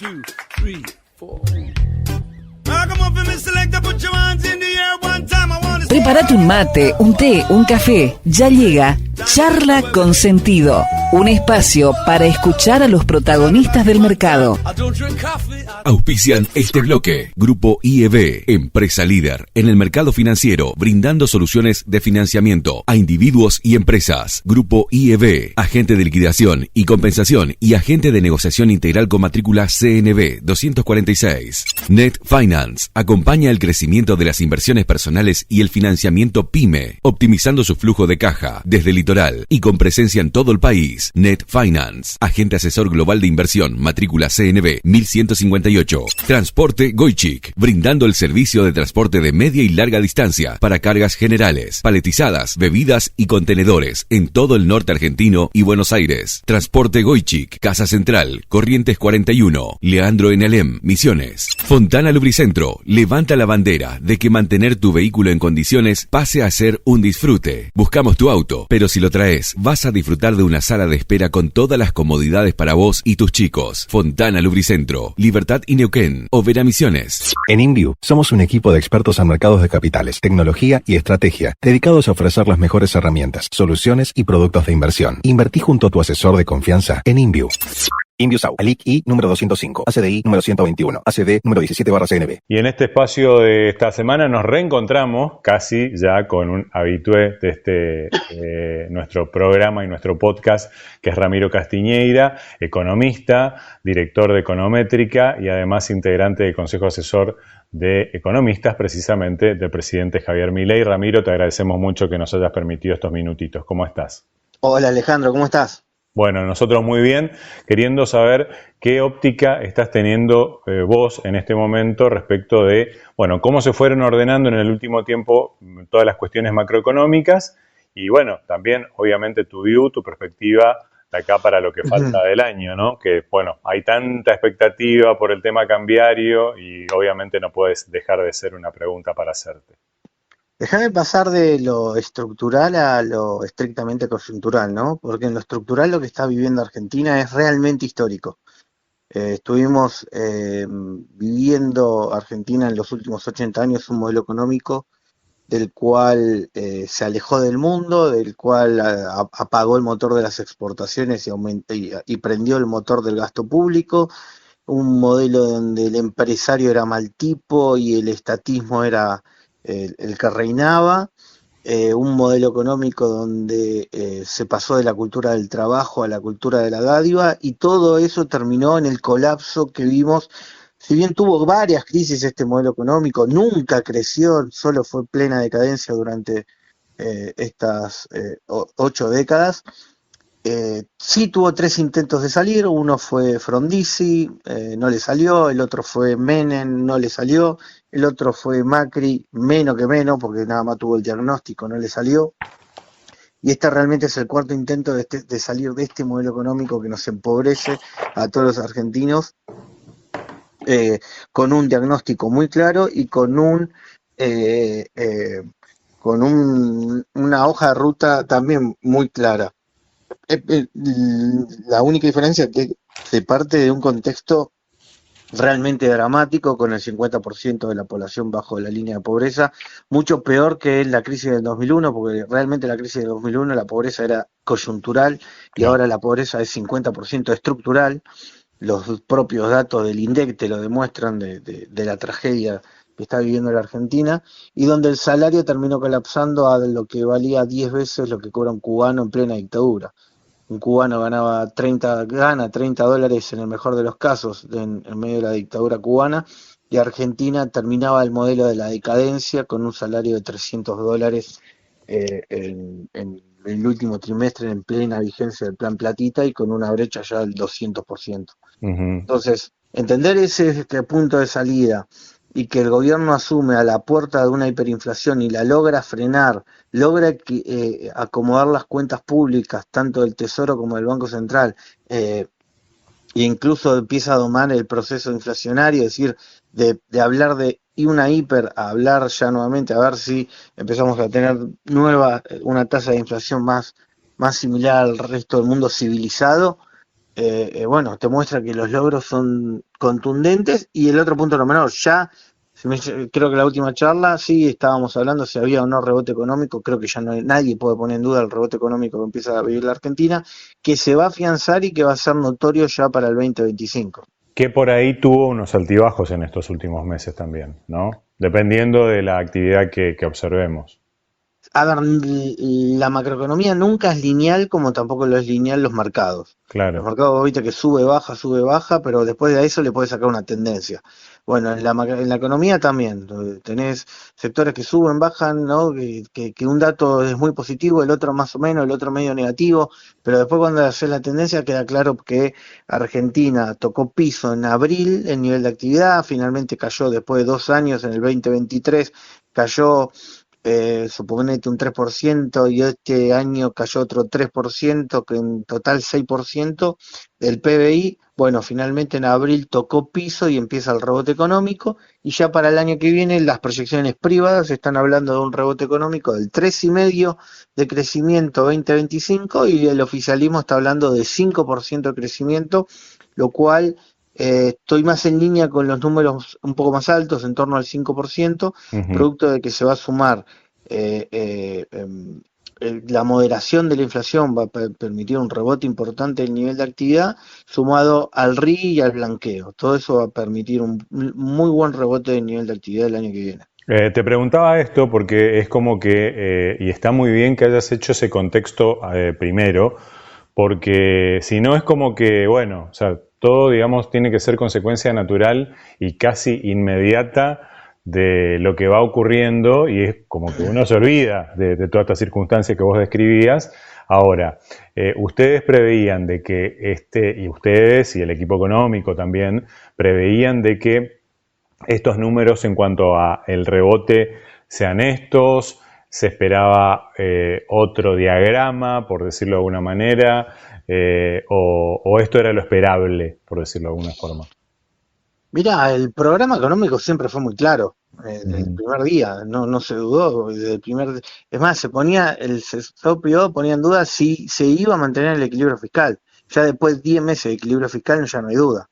2, 3, 4. Prepárate un mate, un té, un café. Ya llega Charla con Sentido, un espacio para escuchar a los protagonistas del mercado. Auspician este bloque. Grupo IEB, empresa líder en el mercado financiero, brindando soluciones de financiamiento a individuos y empresas. Grupo IEB, agente de liquidación y compensación y agente de negociación integral con matrícula CNB 246. Net Finance acompaña el crecimiento de las inversiones personales y el financiamiento PYME, optimizando su flujo de caja desde el litoral y con presencia en todo el país. Net Finance, agente asesor global de inversión, matrícula CNB 1158. Transporte Goichik, brindando el servicio de transporte de media y larga distancia para cargas generales, paletizadas, bebidas y contenedores en todo el norte argentino y Buenos Aires. Transporte Goichik, Casa Central, Corrientes 41, Leandro en Alem, Misiones. Fontana Lubricentro, levanta la bandera de que mantener tu vehículo en condiciones pase a ser un disfrute. Buscamos tu auto, pero si lo traes, vas a disfrutar de una sala de espera con todas las comodidades para vos y tus chicos. Fontana Lubricentro, Libertad y Neuquén, Overa Misiones. En InView somos un equipo de expertos en mercados de capitales, tecnología y estrategia, dedicados a ofrecer las mejores herramientas, soluciones y productos de inversión. Invertí junto a tu asesor de confianza en InView. InviewSau, ALIC I número 205, ACDI número 121, ACD número 17/CNB. Y en este espacio de esta semana nos reencontramos casi ya con un habitué de nuestro programa y nuestro podcast, que es Ramiro Castiñeira, economista, director de Econométrica y además integrante del Consejo Asesor de Economistas, precisamente del presidente Javier Milei. Ramiro, te agradecemos mucho que nos hayas permitido estos minutitos. ¿Cómo estás? Hola Alejandro, ¿cómo estás? Bueno, nosotros muy bien, queriendo saber qué óptica estás teniendo vos en este momento respecto de, bueno, cómo se fueron ordenando en el último tiempo todas las cuestiones macroeconómicas y, bueno, también, obviamente, tu view, tu perspectiva de acá para lo que falta del año, ¿no? Que, bueno, hay tanta expectativa por el tema cambiario y, obviamente, no puedes dejar de ser una pregunta para hacerte. Déjame pasar de lo estructural a lo estrictamente coyuntural, ¿no? Porque en lo estructural lo que está viviendo Argentina es realmente histórico. Estuvimos viviendo Argentina en los últimos 80 años un modelo económico del cual se alejó del mundo, del cual apagó el motor de las exportaciones y prendió el motor del gasto público, un modelo donde el empresario era mal tipo y el estatismo era el que reinaba, un modelo económico donde se pasó de la cultura del trabajo a la cultura de la dádiva, y todo eso terminó en el colapso que vimos. Si bien tuvo varias crisis este modelo económico, nunca creció, solo fue plena decadencia durante estas 8 décadas. Sí tuvo 3 intentos de salir, uno fue Frondizi, no le salió, el otro fue Menem, no le salió, el otro fue Macri, menos que menos, porque nada más tuvo el diagnóstico, no le salió. Y este realmente es el 4º intento de salir de este modelo económico que nos empobrece a todos los argentinos, con un diagnóstico muy claro y con una hoja de ruta también muy clara. La única diferencia es que se parte de un contexto realmente dramático, con el 50% de la población bajo la línea de pobreza, mucho peor que en la crisis del 2001, porque realmente la crisis del 2001 la pobreza era coyuntural y ahora la pobreza es 50% estructural. Los propios datos del INDEC te lo demuestran de la tragedia que está viviendo la Argentina, y donde el salario terminó colapsando a lo que valía 10 veces lo que cobra un cubano en plena dictadura. Un cubano gana $30 en el mejor de los casos en medio de la dictadura cubana, y Argentina terminaba el modelo de la decadencia con un salario de $300 en el último trimestre, en plena vigencia del Plan Platita, y con una brecha ya del 200%. Entonces, entender ese punto de salida y que el gobierno asume a la puerta de una hiperinflación y la logra frenar, logra acomodar las cuentas públicas, tanto del Tesoro como del Banco Central, e incluso empieza a domar el proceso inflacionario, es decir, de hablar de una hiper a hablar ya nuevamente, a ver si empezamos a tener una tasa de inflación más similar al resto del mundo civilizado. bueno, te muestra que los logros son contundentes. Y el otro punto no menor, ya, creo que la última charla, sí, estábamos hablando si había o no rebote económico. Creo que ya nadie puede poner en duda el rebote económico que empieza a vivir la Argentina, que se va a afianzar y que va a ser notorio ya para el 2025. Que por ahí tuvo unos altibajos en estos últimos meses también, ¿no? Dependiendo de la actividad que observemos. A ver, la macroeconomía nunca es lineal, como tampoco lo es lineal los mercados. Claro. Los mercados, viste que sube, baja, pero después de eso le puedes sacar una tendencia. Bueno, en la economía también, tenés sectores que suben, bajan, ¿no? Que un dato es muy positivo, el otro más o menos, el otro medio negativo, pero después cuando haces la tendencia queda claro que Argentina tocó piso en abril, el nivel de actividad, finalmente cayó después de 2 años, en el 2023, cayó suponete un 3%, y este año cayó otro 3%, que en total 6% del PBI. Bueno, finalmente en abril tocó piso y empieza el rebote económico, y ya para el año que viene las proyecciones privadas están hablando de un rebote económico del 3,5% de crecimiento 2025, y el oficialismo está hablando de 5% de crecimiento, lo cual estoy más en línea con los números un poco más altos, en torno al 5%, producto de que se va a sumar la moderación de la inflación, va a permitir un rebote importante del nivel de actividad, sumado al RI y al blanqueo. Todo eso va a permitir un muy buen rebote del nivel de actividad el año que viene. Te preguntaba esto porque es como que, y está muy bien que hayas hecho ese contexto primero, porque si no es como que, bueno, o sea, todo, digamos, tiene que ser consecuencia natural y casi inmediata de lo que va ocurriendo, y es como que uno se olvida de todas estas circunstancias que vos describías. Ahora, ustedes preveían de que y ustedes y el equipo económico también preveían de que estos números en cuanto a el rebote sean estos. ¿Se esperaba otro diagrama, por decirlo de alguna manera, o esto era lo esperable, por decirlo de alguna forma? Mirá, el programa económico siempre fue muy claro, desde el primer día, no se dudó, es más, el sector privado ponía en duda si se iba a mantener el equilibrio fiscal. Ya después de 10 meses de equilibrio fiscal ya no hay duda.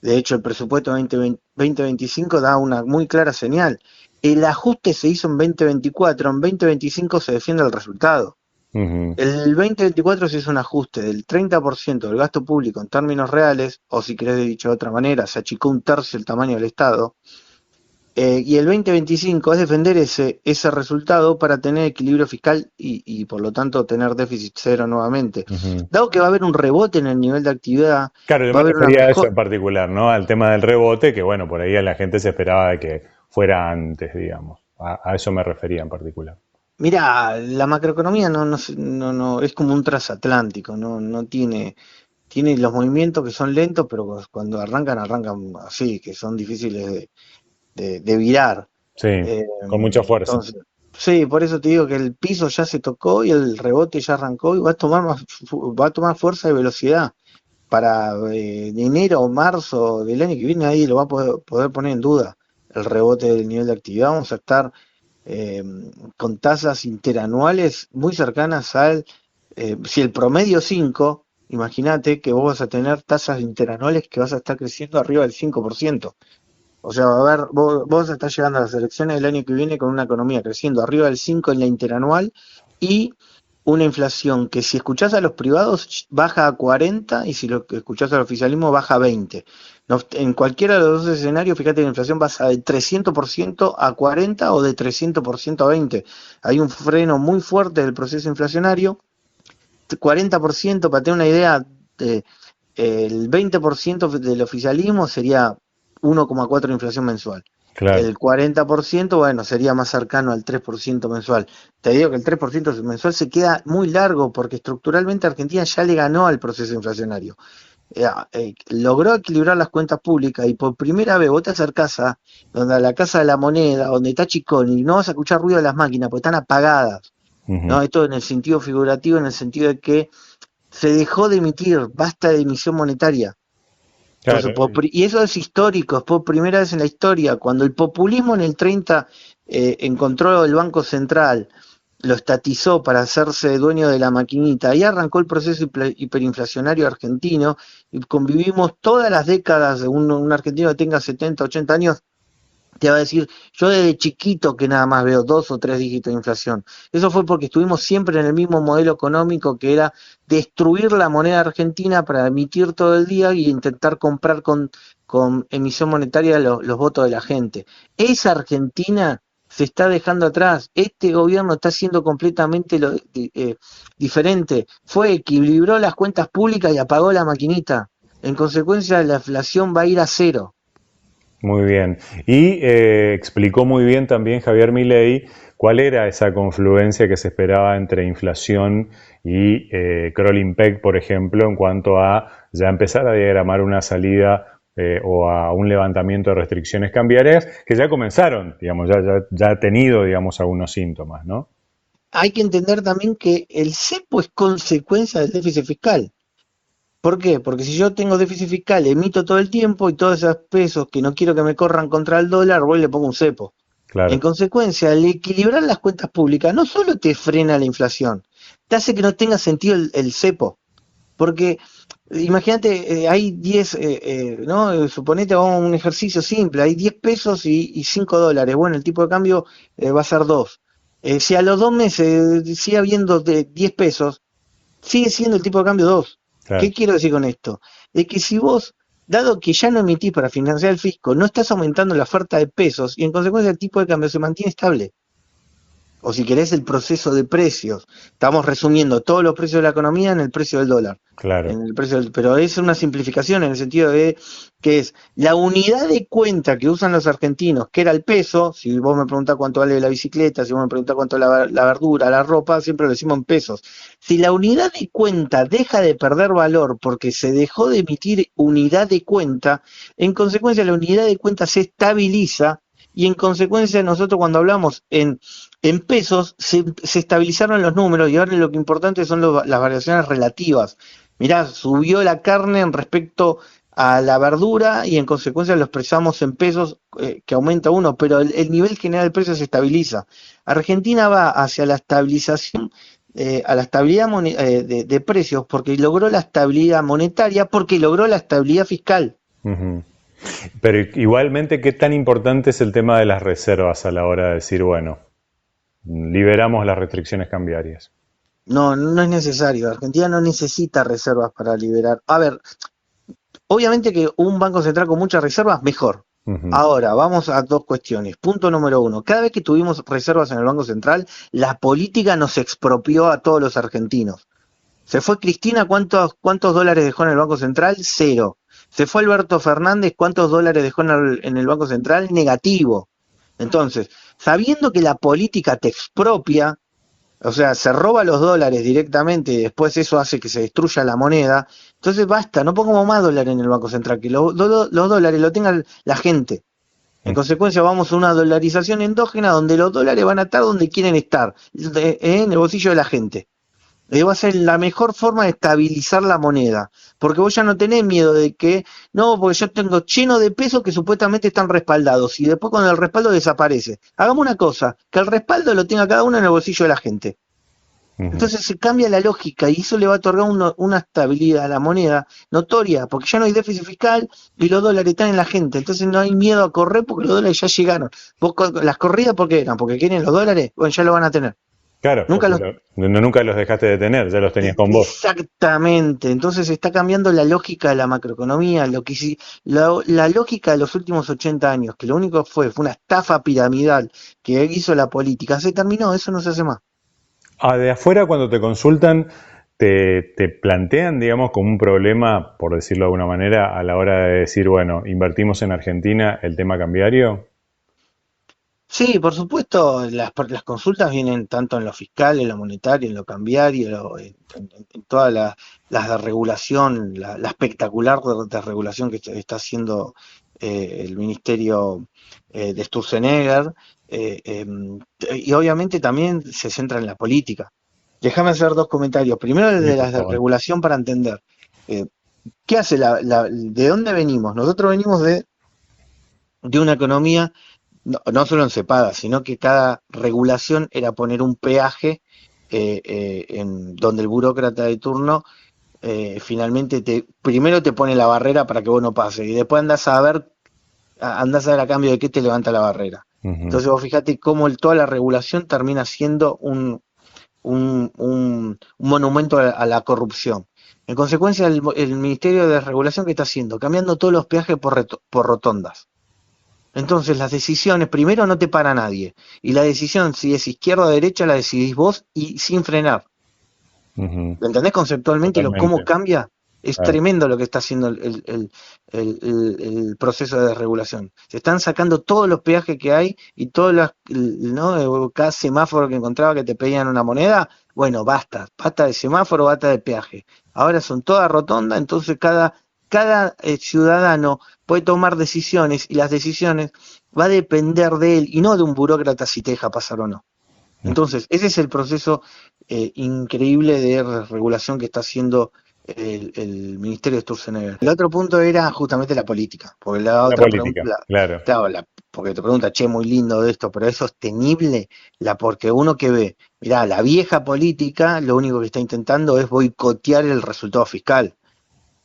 De hecho, el presupuesto 2025 da una muy clara señal. El ajuste se hizo en 2024, en 2025 se defiende el resultado. El 2024 se hizo un ajuste del 30% del gasto público en términos reales, o si querés dicho de otra manera, se achicó 1/3 el tamaño del Estado, y el 2025 es defender ese resultado para tener equilibrio fiscal y por lo tanto tener déficit cero nuevamente. Dado que va a haber un rebote en el nivel de actividad, claro, yo me refería a eso en particular, ¿no? Al tema del rebote, que bueno, por ahí a la gente se esperaba de que fuera antes, digamos. A eso me refería en particular. Mira, la macroeconomía no es como un transatlántico, no tiene los movimientos que son lentos, pero cuando arrancan así, que son difíciles de virar. Sí, con mucha fuerza. Entonces, sí, por eso te digo que el piso ya se tocó y el rebote ya arrancó, y va a tomar fuerza y velocidad. Para enero o marzo del año que viene nadie lo va a poder poner en duda el rebote del nivel de actividad. Vamos a estar con tasas interanuales muy cercanas si el promedio 5, imagínate que vos vas a tener tasas interanuales que vas a estar creciendo arriba del 5%. O sea, a ver, vos vas a estar llegando a las elecciones del año que viene con una economía creciendo arriba del 5 en la interanual, y una inflación que, si escuchás a los privados, baja a 40, y si lo que escuchás al oficialismo baja a 20. En cualquiera de los dos escenarios, fíjate que la inflación pasa de 300% a 40 o de 300% a 20. Hay un freno muy fuerte del proceso inflacionario. 40%, para tener una idea, el 20% del oficialismo sería 1,4 de inflación mensual. Claro. El 40%, bueno, sería más cercano al 3% mensual. Te digo que el 3% mensual se queda muy largo, porque estructuralmente Argentina ya le ganó al proceso inflacionario. Logró equilibrar las cuentas públicas, y por primera vez vos te acercás a la Casa de la Moneda, donde está Chicón, y no vas a escuchar ruido de las máquinas porque están apagadas. ¿No? Esto en el sentido figurativo, en el sentido de que se dejó de emitir, basta de emisión monetaria. Entonces, y eso es histórico, es por primera vez en la historia. Cuando el populismo en el 30 encontró el Banco Central lo estatizó para hacerse dueño de la maquinita y arrancó el proceso hiperinflacionario argentino y convivimos todas las décadas de un argentino que tenga 70, 80 años, te va a decir, yo desde chiquito que nada más veo 2 o 3 dígitos de inflación. Eso fue porque estuvimos siempre en el mismo modelo económico que era destruir la moneda argentina para emitir todo el día y intentar comprar con emisión monetaria los votos de la gente. Esa Argentina se está dejando atrás. Este gobierno está haciendo completamente diferente. Equilibró las cuentas públicas y apagó la maquinita. En consecuencia, la inflación va a ir a cero. Muy bien. Y explicó muy bien también Javier Milei cuál era esa confluencia que se esperaba entre inflación y crawling peg, por ejemplo, en cuanto a ya empezar a diagramar una salida o a un levantamiento de restricciones cambiarias que ya comenzaron, digamos, ya ha tenido, digamos, algunos síntomas, ¿no? Hay que entender también que el cepo es consecuencia del déficit fiscal. ¿Por qué? Porque si yo tengo déficit fiscal, emito todo el tiempo y todos esos pesos que no quiero que me corran contra el dólar, voy y le pongo un cepo. Claro. En consecuencia, al equilibrar las cuentas públicas, no solo te frena la inflación, te hace que no tenga sentido el cepo. Porque imagínate, hay 10, ¿no? Suponete un ejercicio simple, hay 10 pesos y 5 dólares. Bueno, el tipo de cambio va a ser 2. Si a los 2 meses sigue habiendo de 10 pesos, sigue siendo el tipo de cambio 2. Claro. ¿Qué quiero decir con esto? Es que si vos, dado que ya no emitís para financiar el fisco, no estás aumentando la oferta de pesos y en consecuencia el tipo de cambio se mantiene estable. O si querés, el proceso de precios. Estamos resumiendo todos los precios de la economía en el precio del dólar. Claro. Pero es una simplificación en el sentido de que es la unidad de cuenta que usan los argentinos, que era el peso. Si vos me preguntás cuánto vale la bicicleta, si vos me preguntás cuánto vale la verdura, la ropa, siempre lo decimos en pesos. Si la unidad de cuenta deja de perder valor porque se dejó de emitir unidad de cuenta, en consecuencia la unidad de cuenta se estabiliza y en consecuencia nosotros cuando hablamos en pesos se estabilizaron los números y ahora lo que importante son las variaciones relativas. Mirá, subió la carne en respecto a la verdura y en consecuencia lo expresamos en pesos que aumenta uno, pero el nivel general del precio se estabiliza. Argentina va hacia la estabilización, a la estabilidad de precios porque logró la estabilidad monetaria, porque logró la estabilidad fiscal. Uh-huh. Pero igualmente, ¿qué tan importante es el tema de las reservas a la hora de decir, bueno, liberamos las restricciones cambiarias? No es necesario. Argentina no necesita reservas para liberar. A ver, obviamente que un banco central con muchas reservas, mejor. Uh-huh. Ahora, vamos a 2 cuestiones. Punto número 1. Cada vez que tuvimos reservas en el Banco Central, la política nos expropió a todos los argentinos. Se fue Cristina, ¿cuántos dólares dejó en el Banco Central? 0. Se fue Alberto Fernández, ¿cuántos dólares dejó en el Banco Central? Negativo. Entonces, sabiendo que la política te expropia, o sea, se roba los dólares directamente y después eso hace que se destruya la moneda, entonces basta, no pongamos más dólares en el Banco Central, que los dólares lo tenga la gente. En consecuencia vamos a una dolarización endógena donde los dólares van a estar donde quieren estar, en el bolsillo de la gente. Va a ser la mejor forma de estabilizar la moneda, porque vos ya no tenés miedo de que, no, porque yo tengo lleno de pesos que supuestamente están respaldados y después cuando el respaldo desaparece. Hagamos una cosa, que el respaldo lo tenga cada uno en el bolsillo de la gente. Uh-huh. Entonces se cambia la lógica y eso le va a otorgar una estabilidad a la moneda notoria, porque ya no hay déficit fiscal y los dólares están en la gente, entonces no hay miedo a correr porque los dólares ya llegaron. Las corridas, ¿por qué eran? Porque quieren los dólares, bueno, ya lo van a tener. Claro, nunca los dejaste de tener, ya los tenías con vos. Exactamente, entonces está cambiando la lógica de la macroeconomía, la lógica de los últimos 80 años, que lo único fue una estafa piramidal que hizo la política, se terminó, eso no se hace más. De afuera cuando te consultan, te plantean, digamos, como un problema, por decirlo de alguna manera, a la hora de decir, bueno, invertimos en Argentina, el tema cambiario. Sí, por supuesto, las consultas vienen tanto en lo fiscal, en lo monetario, en lo cambiario, en toda la regulación, la espectacular desregulación que está haciendo el Ministerio de Sturzenegger, y obviamente también se centra en la política. Déjame hacer 2 comentarios. Primero el de la regulación para entender. ¿Qué hace ¿de dónde venimos? Nosotros venimos de una economía no solo en cepadas, sino que cada regulación era poner un peaje en donde el burócrata de turno finalmente primero te pone la barrera para que vos no pases y después andás a ver a cambio de qué te levanta la barrera. Entonces vos fíjate cómo toda la regulación termina siendo un monumento a la corrupción. En consecuencia, el Ministerio de Regulación, ¿qué está haciendo? Cambiando todos los peajes por rotondas. Entonces las decisiones, primero no te para nadie, y la decisión si es izquierda o derecha la decidís vos y sin frenar. ¿Entendés conceptualmente cómo cambia? Es tremendo lo que está haciendo el proceso de regulación. Se están sacando todos los peajes que hay y todos ¿no? Cada semáforo que encontraba que te pedían una moneda, bueno, basta de semáforo, basta de peaje. Ahora son todas rotondas, entonces cada ciudadano puede tomar decisiones y las decisiones va a depender de él y no de un burócrata si te deja pasar o no. Entonces, ese es el proceso increíble de regulación que está haciendo el Ministerio de Sturzenegger. El otro punto era justamente la política, porque la otra política, pregunta, claro, porque te pregunta, che, muy lindo de esto, pero es sostenible, porque uno que ve, mirá, la vieja política lo único que está intentando es boicotear el resultado fiscal,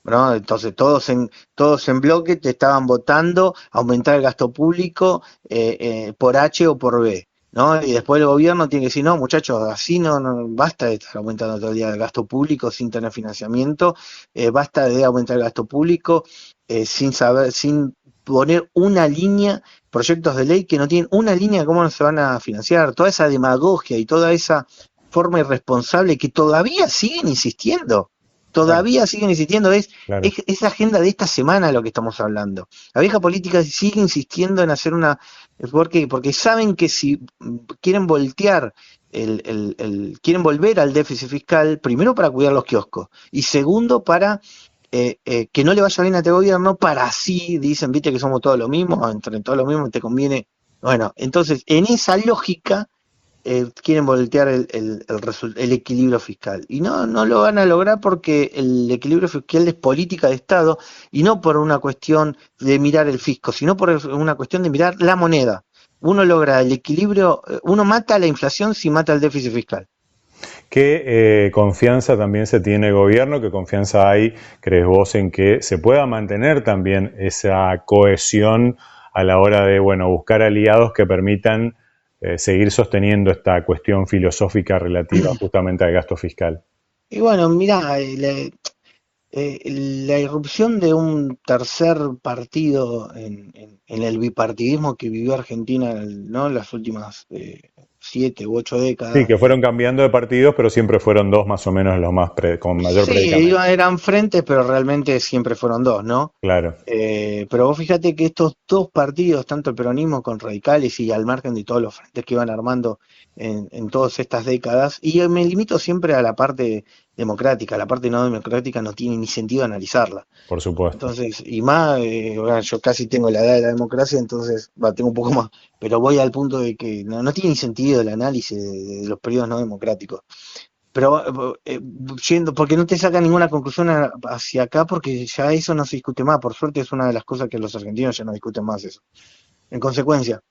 ¿no? Entonces todos en bloque te estaban votando aumentar el gasto público por H o por B, ¿no? Y después el gobierno tiene que decir, no, muchachos, así no basta de estar aumentando todo el día el gasto público sin tener financiamiento, basta de aumentar el gasto público sin poner una línea, proyectos de ley que no tienen una línea de cómo se van a financiar, toda esa demagogia y toda esa forma irresponsable que todavía siguen insistiendo. Es la agenda de esta semana lo que estamos hablando. La vieja política sigue insistiendo en hacer porque saben que si quieren voltear quieren volver al déficit fiscal, primero para cuidar los kioscos, y segundo para que no le vaya bien a este gobierno, para así, dicen, viste que somos todos lo mismo, entre todos lo mismo te conviene. Bueno, entonces, en esa lógica, quieren voltear el equilibrio fiscal. Y no lo van a lograr porque el equilibrio fiscal es política de Estado y no por una cuestión de mirar el fisco, sino por una cuestión de mirar la moneda. Uno logra el equilibrio, uno mata la inflación si mata el déficit fiscal. ¿Qué confianza también se tiene el gobierno? ¿Qué confianza hay, crees vos, en que se pueda mantener también esa cohesión a la hora de, buscar aliados que permitan seguir sosteniendo esta cuestión filosófica relativa justamente al gasto fiscal? Y bueno, mirá, la irrupción de un tercer partido en el bipartidismo que vivió Argentina, ¿no?, en las últimas 7 u 8 décadas. Sí, que fueron cambiando de partidos, pero siempre fueron dos más o menos los más con mayor predicamento. Sí, eran frentes, pero realmente siempre fueron dos, ¿no? Claro. Pero vos fíjate que estos dos partidos, tanto el peronismo con radicales y al margen de todos los frentes que iban armando en todas estas décadas, y me limito siempre a la parte democrática, la parte no democrática no tiene ni sentido analizarla. Por supuesto. Entonces, y más, yo casi tengo la edad de la democracia, entonces tengo un poco más, pero voy al punto de que no tiene ni sentido el análisis de los periodos no democráticos. Pero porque no te saca ninguna conclusión hacia acá, porque ya eso no se discute más. Por suerte es una de las cosas que los argentinos ya no discuten más eso. En consecuencia,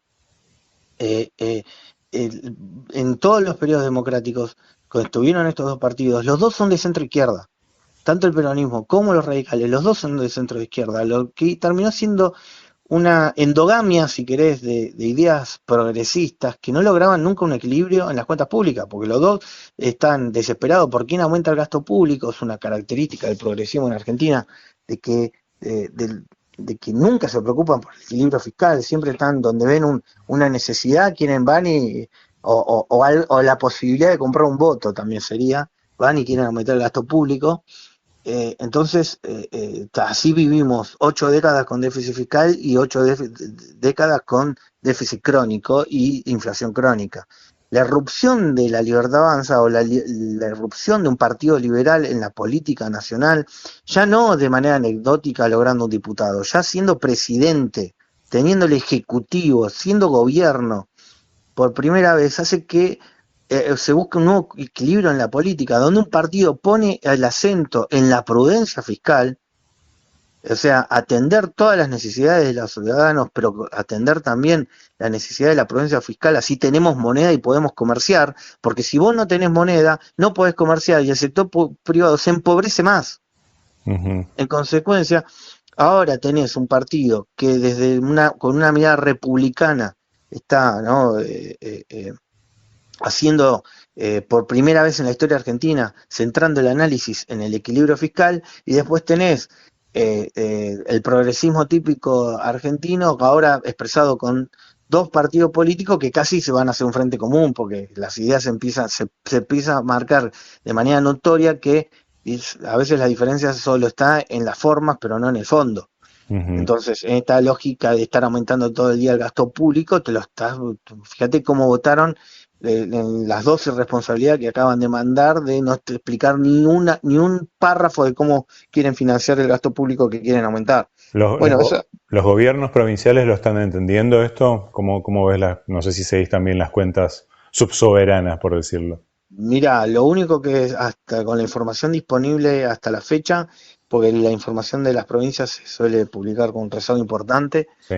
en todos los periodos democráticos, cuando estuvieron estos dos partidos, los dos son de centro izquierda. Tanto el peronismo como los radicales, los dos son de centro izquierda, lo que terminó siendo una endogamia, si querés, de ideas progresistas que no lograban nunca un equilibrio en las cuentas públicas, porque los dos están desesperados por quién aumenta el gasto público. Es una característica del progresismo en Argentina, de que nunca se preocupan por el equilibrio fiscal, siempre están donde ven una necesidad, quieren van o la posibilidad de comprar un voto también sería, van y quieren aumentar el gasto público. Entonces, así vivimos 8 décadas con déficit fiscal y 8 décadas con déficit crónico y inflación crónica. La irrupción de la Libertad Avanza o la irrupción de un partido liberal en la política nacional, ya no de manera anecdótica logrando un diputado, ya siendo presidente, teniendo el ejecutivo, siendo gobierno, por primera vez hace que se busca un nuevo equilibrio en la política, donde un partido pone el acento en la prudencia fiscal O sea, atender todas las necesidades de los ciudadanos, pero atender también la necesidad de la prudencia fiscal, así tenemos moneda y podemos comerciar, porque si vos no tenés moneda, no podés comerciar y el sector privado se empobrece más. Ujú. En consecuencia, ahora tenés un partido que con una mirada republicana está, ¿no? Haciendo por primera vez en la historia argentina, centrando el análisis en el equilibrio fiscal, y después tenés el progresismo típico argentino, ahora expresado con dos partidos políticos que casi se van a hacer un frente común, porque las ideas se empieza a marcar de manera notoria que a veces la diferencia solo está en las formas, pero no en el fondo. Ujú. Entonces, en esta lógica de estar aumentando todo el día el gasto público, fíjate cómo votaron en las 12 responsabilidades que acaban de mandar de no explicar ni un párrafo de cómo quieren financiar el gasto público que quieren aumentar. Bueno, eso, Los gobiernos provinciales lo están entendiendo esto. ¿Cómo ves no sé si seguís también las cuentas subsoberanas, por decirlo? mira, lo único que hasta con la información disponible hasta la fecha, porque la información de las provincias se suele publicar con un rezago importante, Sí.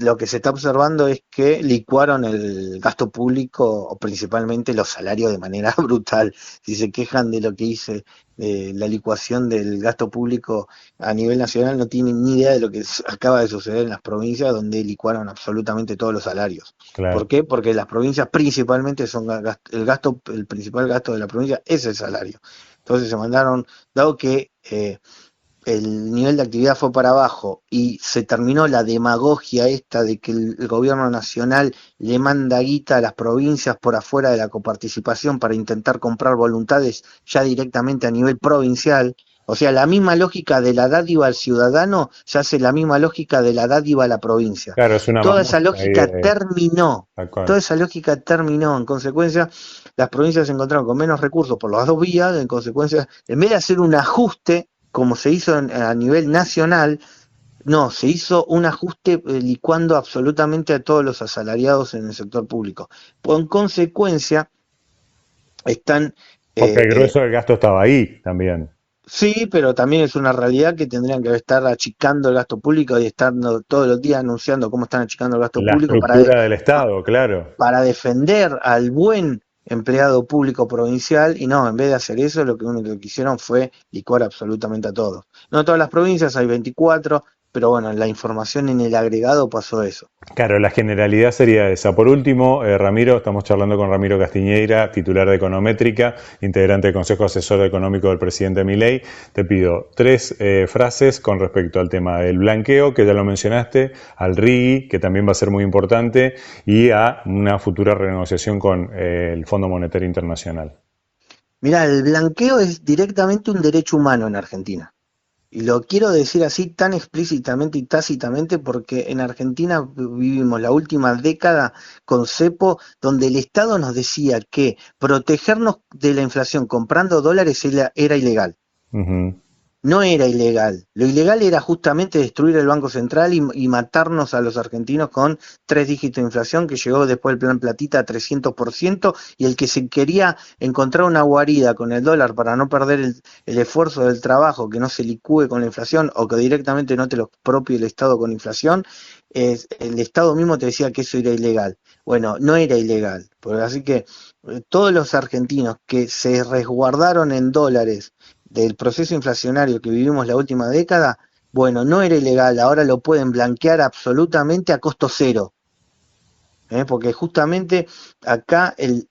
lo que se está observando es que licuaron el gasto público, o principalmente los salarios, de manera brutal. Si se quejan de lo que hice, de la licuación del gasto público a nivel nacional, no tienen ni idea de lo que acaba de suceder en las provincias, donde licuaron absolutamente todos los salarios. Claro. ¿Por qué? Porque las provincias principalmente son el principal gasto de la provincia es el salario. Entonces se mandaron, dado que el nivel de actividad fue para abajo y se terminó la demagogia esta de que el gobierno nacional le manda guita a las provincias por afuera de la coparticipación para intentar comprar voluntades ya directamente a nivel provincial. O sea, la misma lógica de la dádiva al ciudadano se hace la misma lógica de la dádiva a la provincia. Claro, es una Toda esa mamushka ahí lógica terminó. tal cual. Toda esa lógica terminó. En consecuencia, las provincias se encontraron con menos recursos por las dos vías. En consecuencia, en vez de hacer un ajuste, como se hizo a nivel nacional, no, se hizo un ajuste licuando absolutamente a todos los asalariados en el sector público. En consecuencia, están... Porque el grueso del gasto estaba ahí también. Sí, pero también es una realidad que tendrían que estar achicando el gasto público y estar todos los días anunciando cómo están achicando el gasto La público estructura del Estado, claro. para defender al buen empleado público provincial, y no, en vez de hacer eso, lo único que hicieron fue licuar absolutamente a todos. No todas las provincias, hay 24, pero bueno, en la información en el agregado pasó eso. Claro, la generalidad sería esa. Por último, Ramiro, estamos charlando con Ramiro Castiñeira, titular de Econométrica, integrante del Consejo Asesor Económico del presidente Milei. Te pido 3 frases con respecto al tema del blanqueo, que ya lo mencionaste, al RIGI, que también va a ser muy importante, y a una futura renegociación con el Fondo Monetario Internacional. Mirá, el blanqueo es directamente un derecho humano en Argentina. Y lo quiero decir así tan explícitamente y tácitamente porque en Argentina vivimos la última década con cepo, donde el Estado nos decía que protegernos de la inflación comprando dólares era ilegal. Uh-huh. No era ilegal. Lo ilegal era justamente destruir el Banco Central y matarnos a los argentinos con 3 dígitos de inflación, que llegó después el plan platita a 300%, y el que se quería encontrar una guarida con el dólar para no perder el esfuerzo del trabajo, que no se licúe con la inflación o que directamente no te lo expropie el Estado con inflación, el Estado mismo te decía que eso era ilegal. Bueno, no era ilegal. Así que todos los argentinos que se resguardaron en dólares del proceso inflacionario que vivimos la última década, bueno, no era ilegal, ahora lo pueden blanquear absolutamente a costo cero. Porque justamente acá el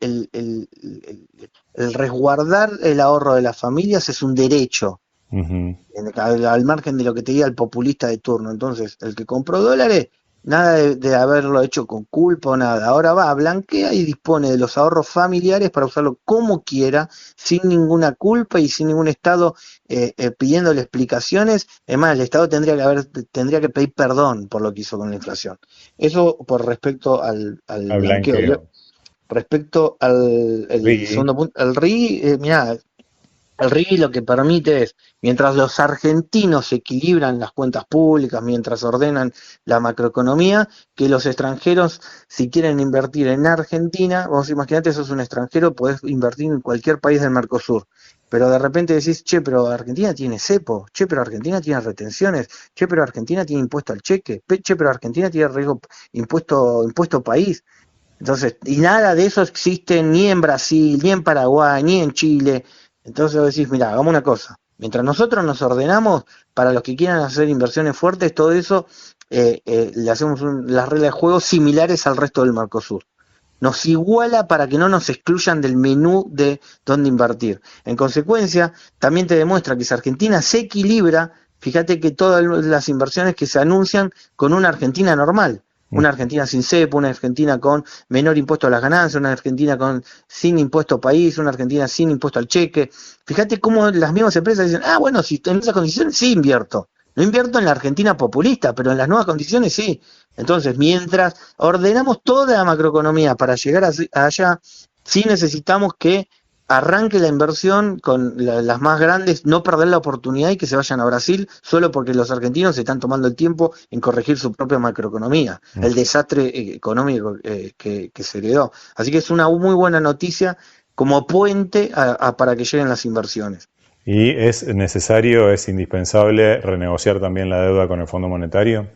resguardar el ahorro de las familias es un derecho, Uh-huh. al margen de lo que te diga el populista de turno. Entonces, el que compró dólares, nada de haberlo hecho con culpa o nada. Ahora va, blanquea y dispone de los ahorros familiares para usarlo como quiera, sin ninguna culpa y sin ningún Estado pidiéndole explicaciones. Es más, el Estado tendría que pedir perdón por lo que hizo con la inflación. Eso por respecto al blanqueo. Respecto al segundo punto, el RIGI, mirá, el RIGI lo que permite es, mientras los argentinos equilibran las cuentas públicas, mientras ordenan la macroeconomía, que los extranjeros, si quieren invertir en Argentina, vos imaginate, sos un extranjero, podés invertir en cualquier país del Mercosur. pero de repente decís, che, pero Argentina tiene cepo, che, pero Argentina tiene retenciones, che, pero Argentina tiene impuesto al cheque, che, pero Argentina tiene riesgo impuesto país. Entonces, y nada de eso existe ni en Brasil, ni en Paraguay, ni en Chile. Entonces vos decís, mira, hagamos una cosa. Mientras nosotros nos ordenamos, para los que quieran hacer inversiones fuertes, todo eso, le hacemos las reglas de juego similares al resto del Mercosur. Nos iguala para que no nos excluyan del menú de dónde invertir. En consecuencia, también te demuestra que si Argentina se equilibra, fíjate que todas las inversiones que se anuncian con una Argentina normal. Una Argentina sin cepo, una Argentina con menor impuesto a las ganancias, una Argentina sin impuesto país, una Argentina sin impuesto al cheque. Fíjate cómo las mismas empresas dicen, bueno, si en esas condiciones sí invierto. No invierto en la Argentina populista, pero en las nuevas condiciones sí. Entonces, mientras ordenamos toda la macroeconomía para llegar allá, sí necesitamos que arranque la inversión con las más grandes, no perder la oportunidad y que se vayan a Brasil solo porque los argentinos se están tomando el tiempo en corregir su propia macroeconomía, el desastre económico que se heredó. Así que es una muy buena noticia como puente para que lleguen las inversiones. ¿Y es necesario, es indispensable renegociar también la deuda con el Fondo Monetario?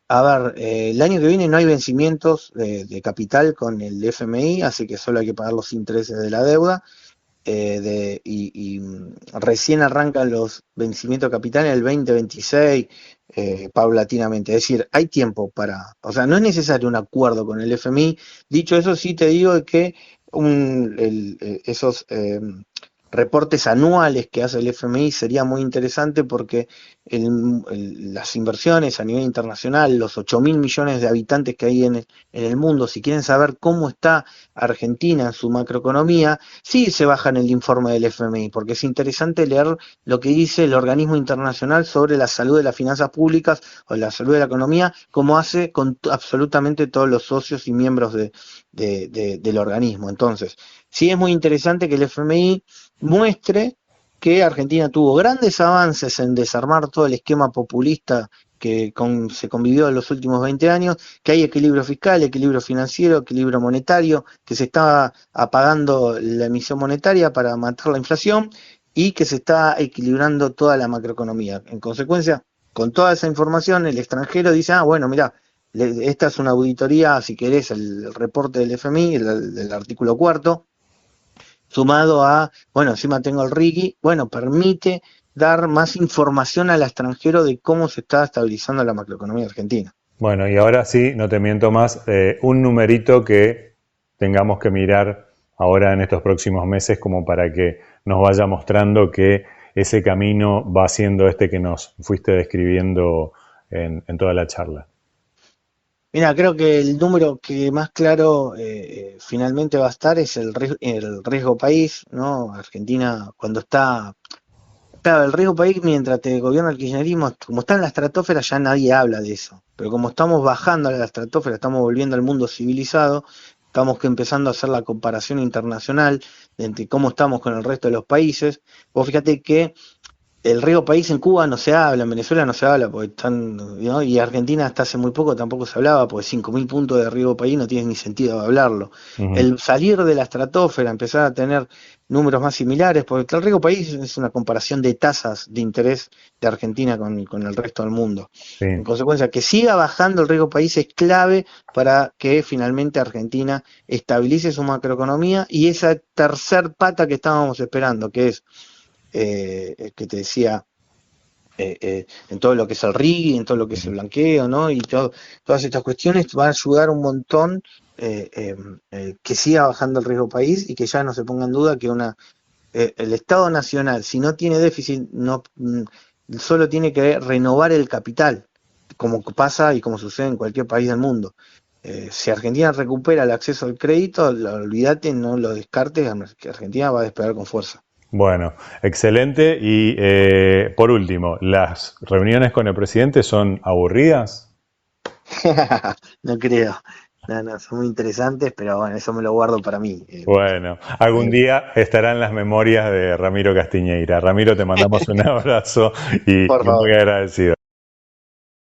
A ver, el año que viene no hay vencimientos de capital con el FMI, así que solo hay que pagar los intereses de la deuda, y recién arrancan los vencimientos de capital en el 2026, paulatinamente. Es decir, hay tiempo o sea, no es necesario un acuerdo con el FMI. Dicho eso, sí te digo que esos reportes anuales que hace el FMI sería muy interesante porque las inversiones a nivel internacional, los 8.000 millones de habitantes que hay en el mundo, si quieren saber cómo está Argentina en su macroeconomía, sí se baja en el informe del FMI, porque es interesante leer lo que dice el organismo internacional sobre la salud de las finanzas públicas o la salud de la economía, como hace con absolutamente todos los socios y miembros del organismo. Entonces, sí es muy interesante que el FMI muestre que Argentina tuvo grandes avances en desarmar todo el esquema populista que se convivió en los últimos 20 años, que hay equilibrio fiscal, equilibrio financiero, equilibrio monetario, que se está apagando la emisión monetaria para matar la inflación y que se está equilibrando toda la macroeconomía. En consecuencia, con toda esa información, el extranjero dice, bueno, mirá, esta es una auditoría, si querés, el reporte del FMI, del artículo 4, sumado a, bueno, encima tengo el RIGI, bueno, permite dar más información al extranjero de cómo se está estabilizando la macroeconomía argentina. Bueno, y ahora sí, no te miento más, un numerito que tengamos que mirar ahora en estos próximos meses como para que nos vaya mostrando que ese camino va siendo este que nos fuiste describiendo en toda la charla. Mira, creo que el número que más claro finalmente va a estar es el riesgo país, ¿no? Argentina, cuando está... Claro, el riesgo país, mientras te gobierna el kirchnerismo, como está en la estratosfera, ya nadie habla de eso. Pero como estamos bajando a la estratosfera, estamos volviendo al mundo civilizado, estamos empezando a hacer la comparación internacional entre cómo estamos con el resto de los países. Vos fíjate que el riesgo país en Cuba no se habla, en Venezuela no se habla, porque están, ¿no? Y Argentina hasta hace muy poco tampoco se hablaba, porque 5.000 puntos de riesgo país no tiene ni sentido hablarlo. Uh-huh. El salir de la estratosfera, empezar a tener números más similares, porque el riesgo país es una comparación de tasas de interés de Argentina con el resto del mundo. Sí. En consecuencia, que siga bajando el riesgo país es clave para que finalmente Argentina estabilice su macroeconomía y esa tercer pata que estábamos esperando, que es que te decía, en todo lo que es el RIGI, en todo lo que es el blanqueo, ¿no? Y todas estas cuestiones van a ayudar un montón que siga bajando el riesgo país y que ya no se ponga en duda que el Estado Nacional, si no tiene déficit, solo tiene que renovar el capital, como pasa y como sucede en cualquier país del mundo. Si Argentina recupera el acceso al crédito, olvídate, no lo descartes, que Argentina va a despegar con fuerza. Bueno, excelente. Y por último, ¿las reuniones con el presidente son aburridas? No creo. No, son muy interesantes, pero bueno, eso me lo guardo para mí. Bueno, algún día estarán las memorias de Ramiro Castiñeira. Ramiro, te mandamos un abrazo y muy agradecido.